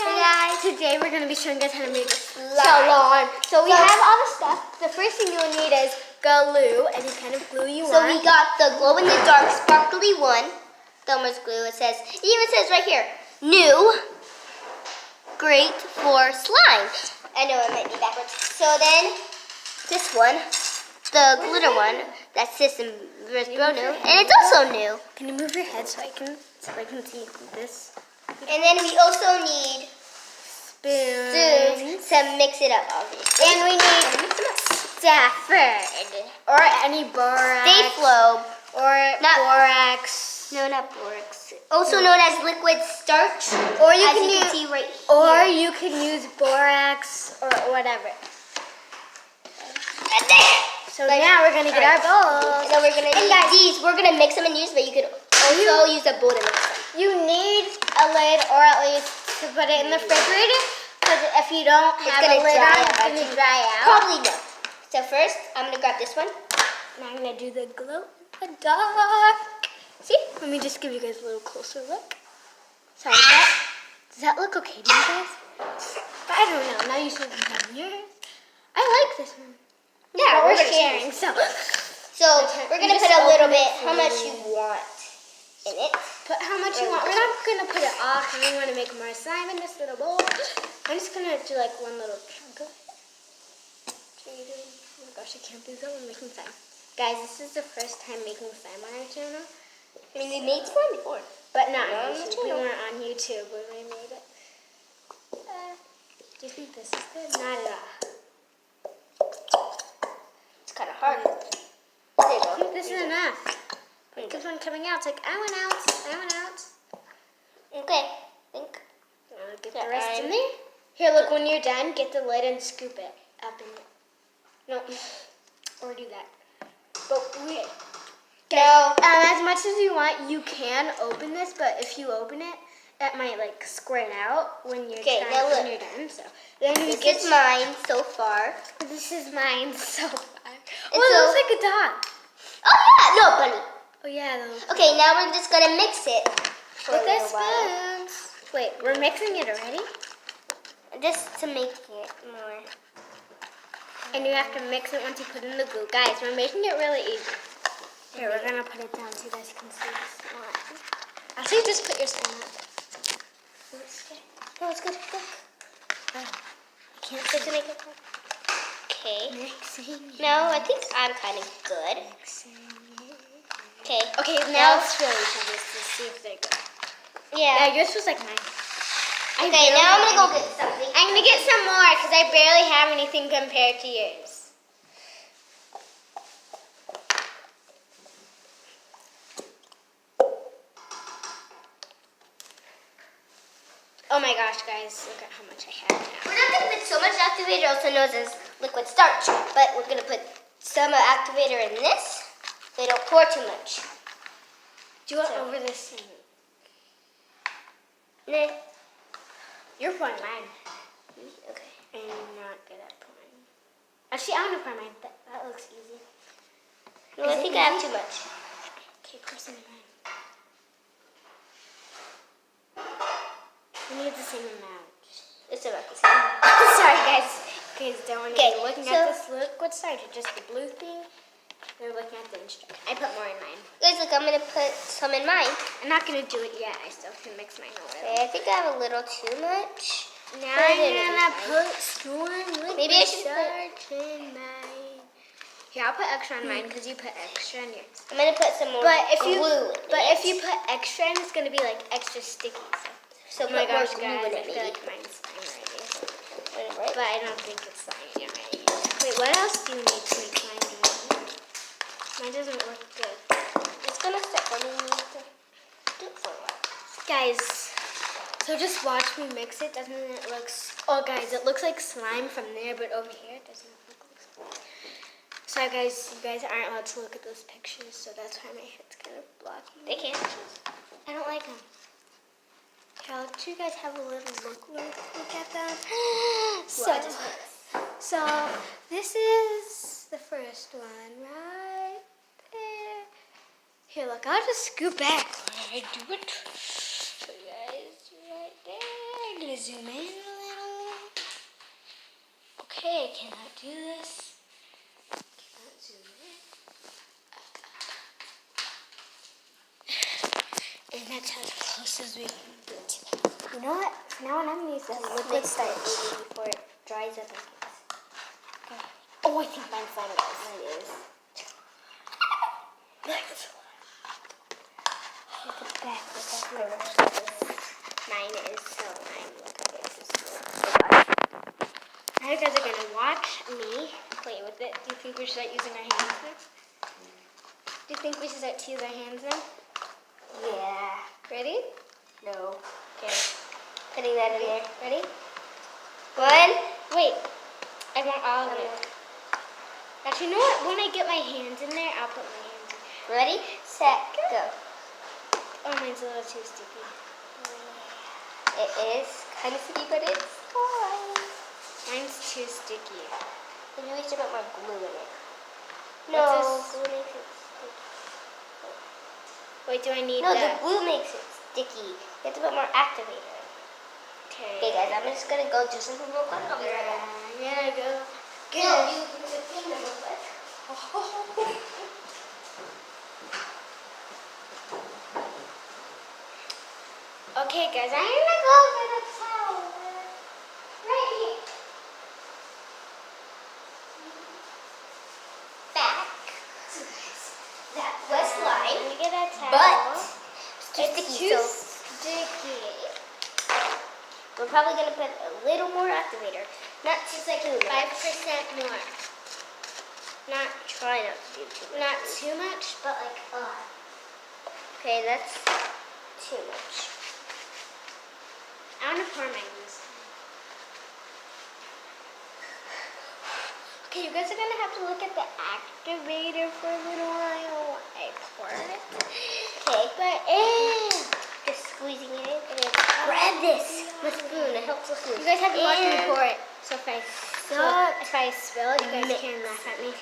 Hey guys, today we're going to be showing you guys how to make slime. So we have all the stuff. The first thing you'll need is glue, any kind of glue you want. So we got the glow-in-the-dark sparkly one. Thelma's glue. It even says right here, new, great for slime. I know it might be backwards. So then this one, the glitter one, that's this and real new, and it's also new. Can you move your head so I can see this? And then we also need spoons to mix it up, obviously. And we need Stafford or any borax. Stay-Flow. Or not borax. No, not borax. Also known as liquid starch. Or you as can you use, can see right here. Or you can use borax or whatever. So now we're gonna get our bowls. And then we're gonna use these. We're gonna mix them and use, but you could also use a bowl to mix them. You need a lid, or at least to put it in the refrigerator, because if you don't have a lid on, it's gonna dry out. Probably no. So first, I'm gonna grab this one. And I'm gonna do the glow in the dark. See? Let me just give you guys a little closer look. Sorry, does that look okay to you guys? I don't know. Now you should have yours. I like this one. Yeah, but we're sharing. So we're gonna put a little bit. How much you want in it? Put how much you want. We're not gonna put it all because we want to make more slime in this little bowl. I'm just gonna do like one little chunk of it. Oh my gosh, I can't believe that we're making slime. Guys, this is the first time making slime on our channel. I mean, we made slime before, but not on YouTube. We weren't on YouTube when we made it. Do you think this is good? Not at all. It's kind of hard. There you go. I think this is enough. It keeps on coming out. It's like, I went out. Okay, I think. Get the rest in there. Here, look, when you're done, get the lid and scoop it up in it. No, or do that. But wait. No. As much as you want, you can open this, but if you open it, it might like squirt out when you're done. So then this is mine so far. This is mine so far. It looks like a dog. Oh yeah, no bunny. Oh yeah, though. Okay, now we're just gonna mix it with the spoons. Wait, we're mixing it already? Just to make it more. And you have to mix it once you put in the glue. Guys, we're making it really easy. Here, we're gonna put it down so you guys can see the slime. Actually, just put your slime up. No, it's good. Look. Oh, I can't Just to make it good. Okay. Mixing. No, I think I'm kind of good. Okay. Okay, now let's feel each other's to see if they're good. Yeah. Yours was like mine. Okay, now I'm gonna go get something. I'm gonna get some more because I barely have anything compared to yours. Oh my gosh, guys, look at how much I have now. We're not gonna put so much activator, also known as liquid starch, but we're gonna put some activator in this, so you don't pour too much. Do it over this thing. Nah. You're pouring mine. Okay. I'm not good at pouring. Actually, I want to pour mine. That looks easy. No, I think I have too much. Okay, pour some in mine. We need the same amount. It's about the same. Sorry, guys. Guys, don't want to be looking so, at this liquid starch. Just the blue thing. They're looking at the instructions. I put more in mine. Guys, look, I'm gonna put some in mine. I'm not gonna do it yet. I still can mix mine a little. Okay, I think I have a little too much. Now I'm gonna put some liquid starch in mine. Here, I'll put extra on mine because you put extra on yours. I'm gonna put some more glue. If you put extra in, it's gonna be like extra sticky. So oh my gosh, guys, glue in I it, feel like mine's slime already. Right? But I don't think it's slime already. Wait, what else do you need to make slime? Mine doesn't look good. It's gonna stick when you need to do it for a while. Guys, so just watch me mix it. Doesn't it look... Oh, guys, it looks like slime from there, but over here it doesn't look like slime. Sorry, guys, you guys aren't allowed to look at those pictures, so that's why my head's kind of blocking. They can't. I don't like them. Here, I'll let you guys have a little look at them. So, this is the first one, right there. Here, look, I'll just scoot back when I do it. So, guys, right there. gonna zoom in a little. Okay, I cannot do this. Cannot zoom in. And that's as close as we can get. You know what? From now on, I'm gonna use this liquid starch before it dries up. Okay. Oh, I think mine's fine, guys. Mine is. Look at that. Mine is so lime. Look at this. Now you guys are gonna watch me play with it. Do you think we should start using our hands now? Do you think we should start to use our hands now? Yeah. Ready? No. Okay. Putting that in there. Ready? 1. Wait. I want all of it. Actually, you know what? When I get my hands in there, I'll put my hands in. Ready, set, go. Oh, mine's a little too sticky. It is kind of sticky, but it's fine. Mine's too sticky. Then you should put more glue in it. What's No, this? glue makes it sticky. Wait, do I need No, that? the glue makes it sticky. You have to put more activator. Okay. Okay, guys, I'm just gonna go do something real quick. I'll be right back. Yeah, go. Go. You can clean them real quick. Okay, guys, I'm gonna go get a towel. Right here. Back. That was slime, Let me get a towel. but it's too It's sticky, too so sticky. we're probably gonna put a little more activator. Not just like 5% more. Not Try not to do too much. not too much, but like a lot. Okay, that's too much. I want to pour mine this time. Okay, you guys are gonna have to look at the activator for a little while. I poured it. Okay, But just squeezing it in. And then grab this with a spoon. It helps with you food. guys have to watch me And pour it. So if I spill it, you guys can laugh at me.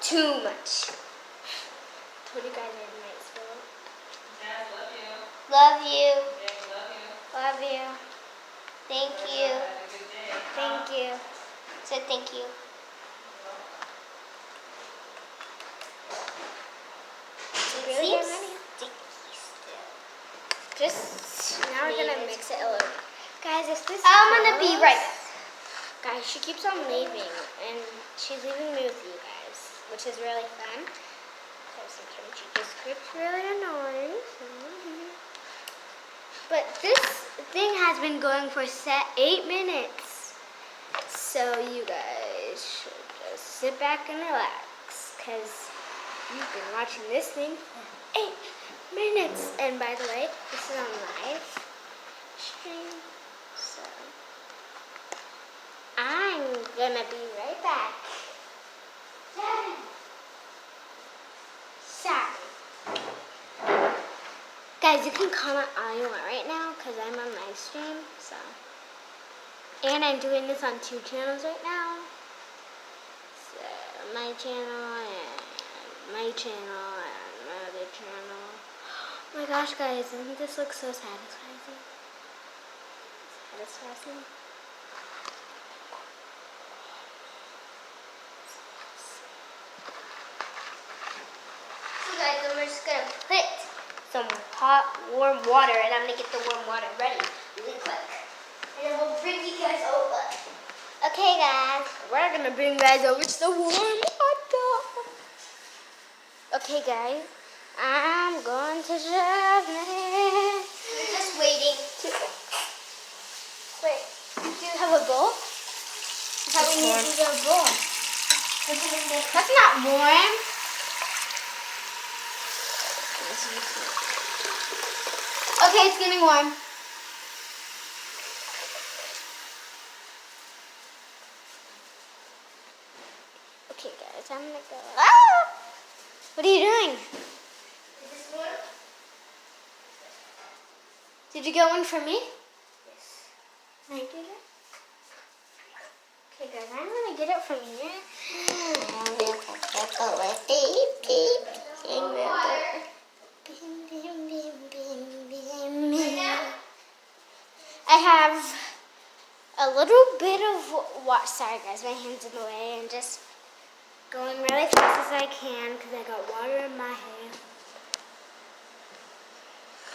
too much. Told you guys I might spill it. Dad, love you. Love you. Dad, love you. Love you. Thank you. Have a good day. Thank you. Said thank you. It really Seems good money. sticky still. Just now we're gonna mix it a little. Guys, if this I'm gonna be falls- right back. Guys, she keeps on leaving, and she's leaving me with you guys, which is really fun. Because sometimes she just gets really annoying. But this thing has been going for 8 minutes. So you guys should just sit back and relax, because you've been watching this thing for 8 minutes. And by the way, this is on live stream, so I'm gonna be right back. Sorry. Guys, you can comment all you want right now because I'm on live stream, so. And I'm doing this on 2 channels right now. So, my channel and my channel and my other channel. Oh my gosh, guys, doesn't this look so satisfying? Satisfying? So guys, then we're just gonna put some hot, warm water, and I'm gonna get the warm water ready really quick. And then we'll bring you guys over. Okay, guys, we're gonna bring you guys over to the warm hot dog. Okay, guys, I'm going to shove it. We're just waiting. Wait, do you have a bowl? I thought we warm. needed a bowl. That's not warm. Okay, it's getting warm. Okay, guys, I'm gonna go. Ah! What are you doing? Is this warm? Did you get one for me? Yes. Can I get it? Okay, guys, I'm gonna get it from here. I have a little bit of what? Sorry guys, my hand's in the way and just going really fast as I can because I got water in my hair.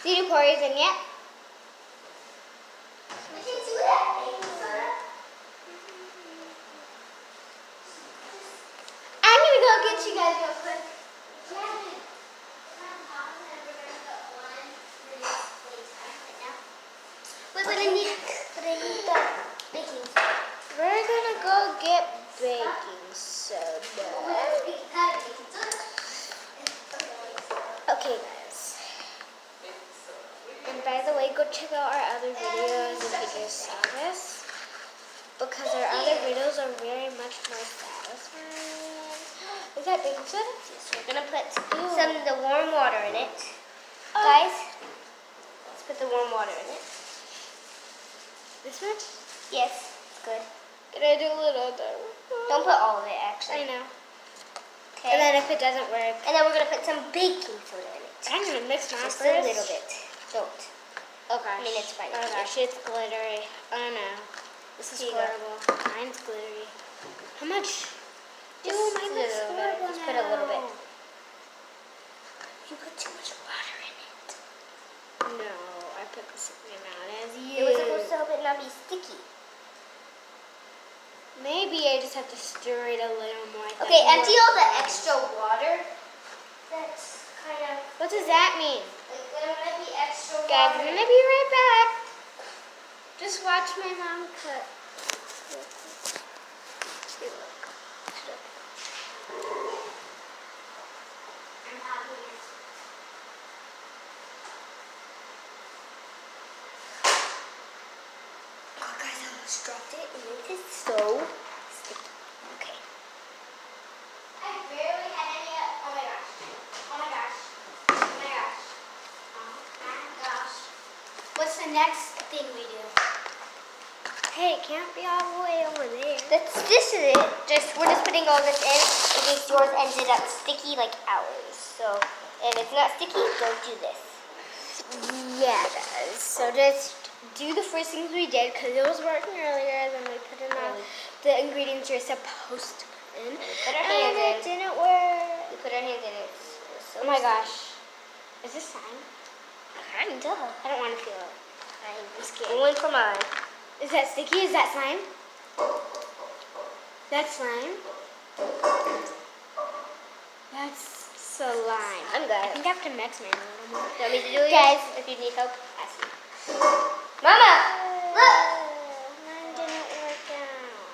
Did you pour yours in yet? I'm gonna go get you guys real quick. Wait, but I need the baking soda. We're gonna go get baking soda. Okay guys. And by the way, go check out our other videos if you just saw this. Because our other videos are very much more satisfying. Is that baking soda? Yes, we're gonna put some of the warm water in it. Oh. Guys, let's put the warm water in it. This much? Yes, good. Can I do a little though? Don't put all of it, I actually. know. Okay. And then if it doesn't work, And then we're gonna put some baking soda in it. I'm gonna mix mine Just first. a little bit. Don't. Oh gosh. I mean, it's fine. Oh gosh, it's glittery. Oh no. This is Here you go. horrible. Mine's glittery. How much? Just Dude, mine a looks little bit. horrible Just put a little bit. now. You put too much water in it. No, I put the same amount as you. It was supposed to help it not be sticky. Maybe I just have to stir it a little more. I Okay, thought empty more all the water. extra water. That's kind of What does that mean? like there might be extra Guys, I'm water. gonna be right back. Just watch my mom cut. I'm happy. Oh, guys, I almost dropped it. And it is so sticky. Okay. I barely had any. Oh my gosh. Oh my gosh. Oh my gosh. Oh my gosh. What's the next thing we do? Hey, it can't be all the way over there. This is it. We're just putting all this in case yours ended up sticky like ours. So if it's not sticky, don't do this. Yeah, guys. So just do the first things we did because it was working earlier. Then we put in all the ingredients you're supposed to put in. Put our And hands it in. didn't work. We put our hands in it. It's so Oh my gosh. Is this slime? Kind of. I don't want to feel it. I'm scared. One for mine. Is that sticky? Is that slime? That's slime? That's slime. I'm I good. think I have to mix mine a little more. You want me to do it? Guys. If you need help, ask me. Mama! Look! Mine didn't work out.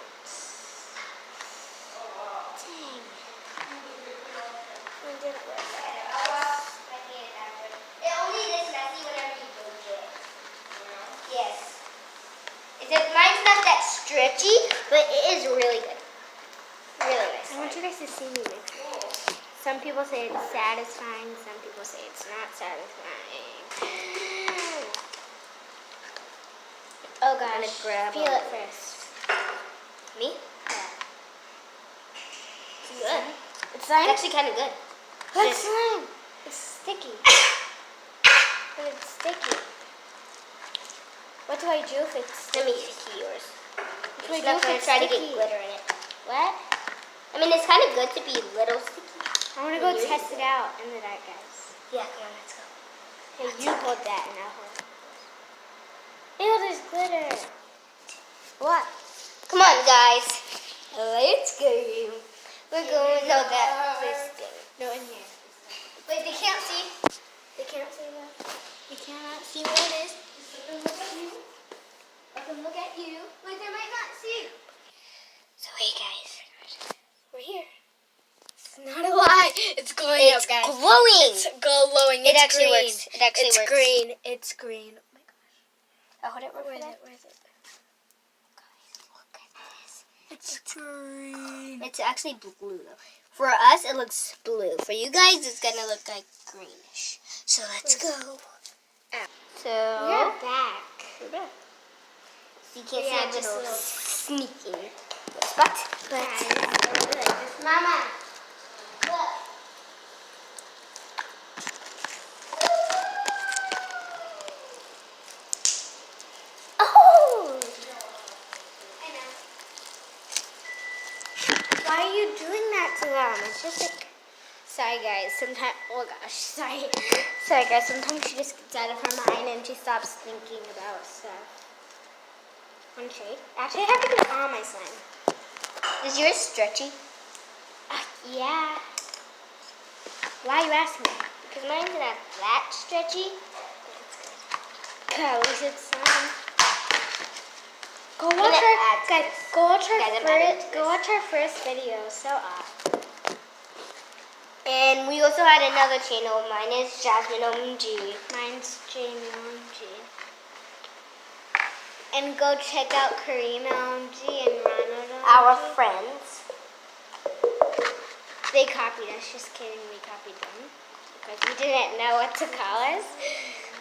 Dang. Mine didn't work out. It only gets messy whenever you bake it. Yes. Mine's not that stretchy, but it is really good. Really nice. I want you guys to see me mix it. Some people say it's satisfying, some people say it's not satisfying. Oh I'm gonna gosh, grab feel all it of first. Me? Yeah. It's good. It's It's slime? actually kind of good. What's slime? It's sticky. But it's sticky. What do I do if it's Let sticky? me see yours. What do I I'm do not if going it's to try to get sticky? glitter in it. What? I mean, it's kind of good to be a little sticky. I want to go Yours is test good. it out in the dark, guys. Yeah, come on, let's go. Hey, you hold that and I'll hold it. Ew, there's glitter. What? Come on, guys. Let's go. We're going to that first thing. No, in here. Wait, they can't see. They can't see that. They cannot see what it is. Let them look at you. Let them look at you. Wait, they might not see. So, hey, guys. We're here. It's not a lie. It's glowing It's up, guys. glowing. It's glowing. It It's actually green. works. It actually it's works. green. It's green. Oh my gosh. Oh, hold it. Where is it? Where is it? Guys, look at this. It's green. It's actually blue, though. For us, it looks blue. For you guys, it's going to look like greenish. So, let's go. So, We're back. we're back. So you can't Yeah, see just a a little little. sneaking spot. But, Mama. look. Oh! you doing that to them? It's just like, sorry guys, sometimes, oh gosh, sorry. Sorry guys, sometimes she just gets out of her mind and she stops thinking about stuff. One shade. Actually, I have to do all my slime. Is yours stretchy? Yeah. Why you asking me? Because mine's not that stretchy. At least it's slime. Go gonna watch add our, to guys, this. go watch our Guys, I'm adding first, to go this. watch our first video. So awesome. And we also had another channel. Mine is Jasmine OMG. Mine's Jamie OMG. And go check out Kareem OMG and Ronald OMG. Our friends. They copied us. Just kidding. We copied them. Because we didn't know what to call us.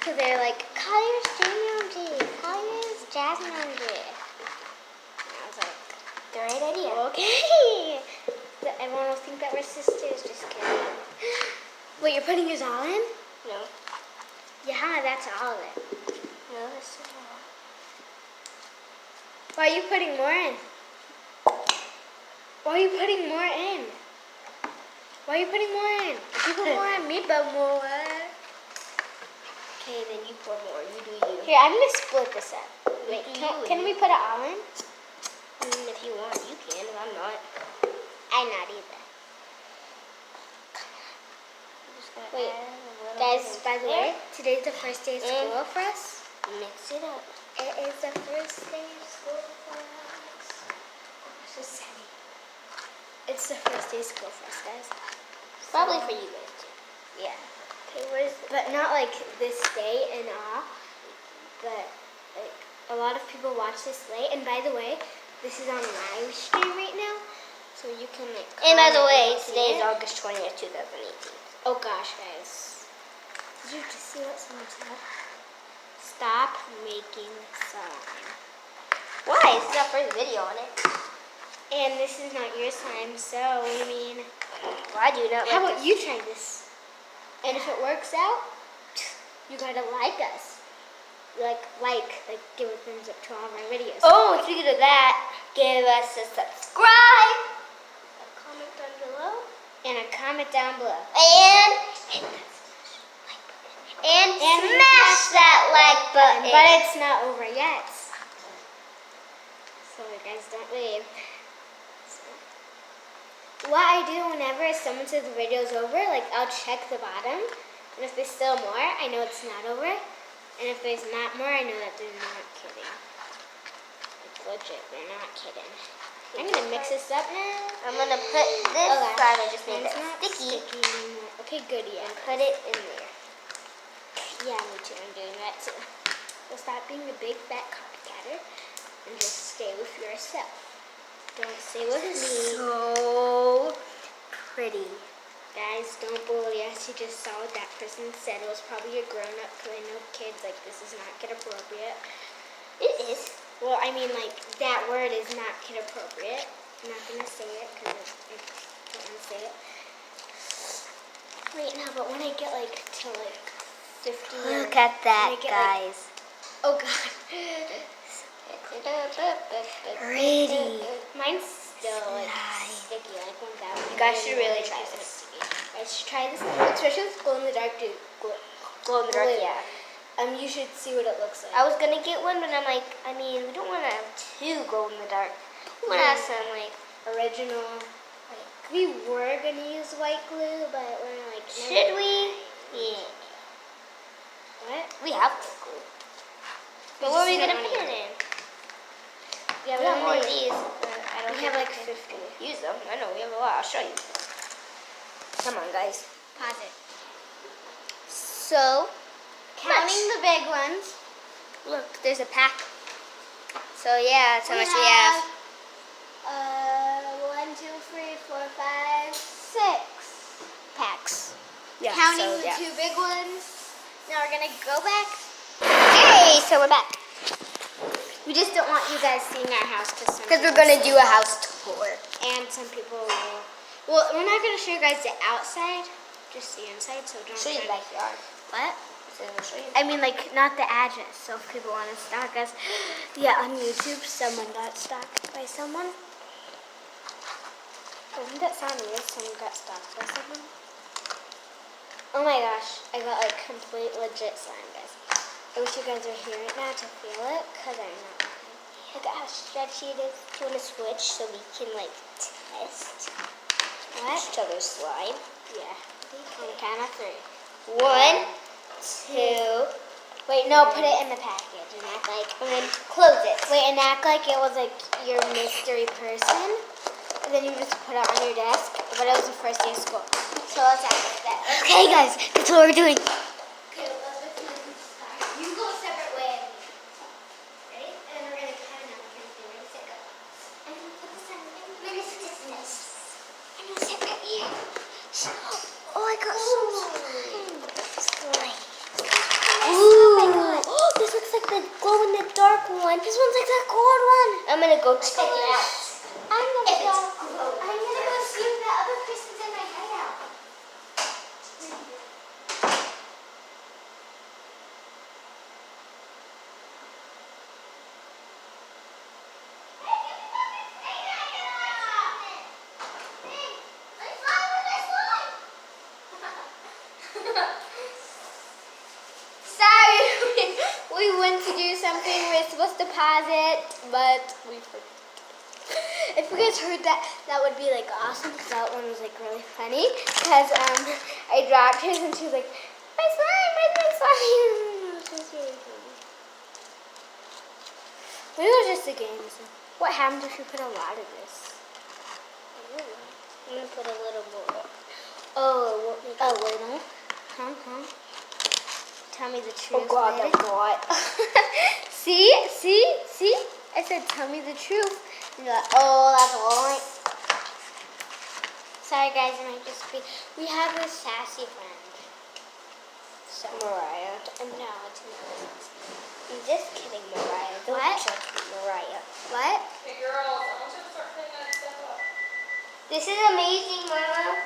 So they're like, call yours Jamie OMG. Call yours Jasmine OMG. And I was like, Great idea. okay. But everyone will think that we're sisters. Just kidding. Wait, you're putting yours all in? No. Yeah, that's all of it. No, this is not. Why are you putting more in? Why are you putting more in? Why are you putting more in? If you put more in, me put more. Okay, then you pour more. You do you. Here, I'm gonna split this up. Wait, do can we put it all in? If you want, you can. If I'm not. I'm not either. I'm just gonna Wait, add a little guys, bit by the there. way, today's the first day of school for us. Mix it up. It is the first day of school for us. Oh, so sad. It's the first day of school for us, guys. Probably for you guys too. Yeah. Okay, but not like this day and all. But like a lot of people watch this late. And by the way, this is on live stream right now, so you can like. And by the comment way, and see today is it. August 20th, 2018. Oh gosh, guys. Did you just see what someone said? Stop making slime. Why? This is our first video on it. And this is not your slime, so I mean, Why do you not how like about this? you try this? And if it works out, you gotta like us. Like, give a thumbs up to all of our videos. Oh, speaking of that, give us a subscribe, a comment down below, And a comment down below. and smash that like button. But it's not over yet. So you guys don't leave. So, what I do whenever someone says the video's over, like I'll check the bottom. And if there's still more, I know it's not over. And if there's not more, I know that they're not kidding. It's legit, they're not kidding. I'm gonna mix this up now. I'm gonna put this Okay. slime. I just made Mine's it not sticky anymore. Okay, good, yeah. and put it in there. Yeah, me too. I'm doing that too. So stop being a big fat copycatter and just stay with yourself. Don't stay with me. So pretty. Guys, don't bully us. You just saw what that person said. It was probably a grown-up because I know kids, like, this is not kid appropriate. It is. Well, I mean, like, that word is not kid appropriate. I'm not going to say it because I don't want to say it right now, but when I get, like, to, like, 50 or... Look at that, when I get, like- guys. Oh, God. Pretty. Mine's still, like, Nice. sticky, like, 1,000. You guys should really try It's this. sticky. You guys should try this, especially with glow-in-the-dark, dude. Glow in the dark, Glue. yeah. You should see what it looks like. I was gonna get one, but I'm like, I mean, we don't want to have two glow in the dark. We want to have some like Original. Like, We were gonna use white glue, but we're like, no. should we? Yeah. What? We have white glue. But what are we gonna put it in? Yeah, We have more of only- these. I don't We think have like can 50. use them. I know we have a lot. I'll show you. Come on, guys. Pause it. So, Counting the big ones. look, there's a pack. So yeah, that's how much we have. 1, 2, 3, 4, 5, 6 packs. Yeah, Counting so, the yeah. 2 big ones. Now we're gonna go back. Hey, so we're back. We just don't want you guys seeing our house because Because we're gonna do a house tour. And some people will. Well, we're not gonna show you guys the outside, just the inside. So don't. Show you the try- backyard. What? So we'll show you. I mean, like, not the address, so if people want to stalk us. Yeah, on YouTube, someone got stalked by someone. Doesn't that sound weird? Someone got stopped by someone? Oh my gosh, I got like complete legit slime, guys. I wish you guys were here right now to feel it, because I'm not. Look at how stretchy it is. Do you want to switch so we can like test What? each other's slime? Yeah. On the count of 3. 1, 2, Wait, no, put it in the package and act like. and then close it. Wait, and act like it was like your mystery person. And then you just put it on your desk, but it was the first day of school. So let's act like that. Okay, guys, that's what we're doing. Okay, you go a separate way. Ready? And we're gonna cut it out. We're gonna do ready, set, go. And then put this on. We're gonna sit this. And we'll sit right here. Oh, I got some Slime. Ooh. Oh, this looks like the glow in the dark one. This one's like the cold one. I'm gonna go check it out. I'm gonna If go. it's glowing. I'm gonna go see if that other person's in my hideout. Sorry, we went to do something. We're supposed to pause it, but we forgot. If you guys heard that, that would be like awesome because that one was like really funny. Because I dropped his and she was like, my slime, where's my slime? It was really funny. Maybe it was just a game. So what happens if you put a lot of this? I'm gonna put a little more. Oh, a little? Huh? Tell me the truth. Oh God, baby. that's a lot. See? I said, tell me the truth. You're like, oh, that's a lot. Sorry, guys, it might just be. We have a sassy friend. So, Mariah. no, it's not. I'm just kidding, Mariah. Don't What? judge me, Mariah. What? Hey girls, I want you to start putting that stuff up. This is amazing, Mama.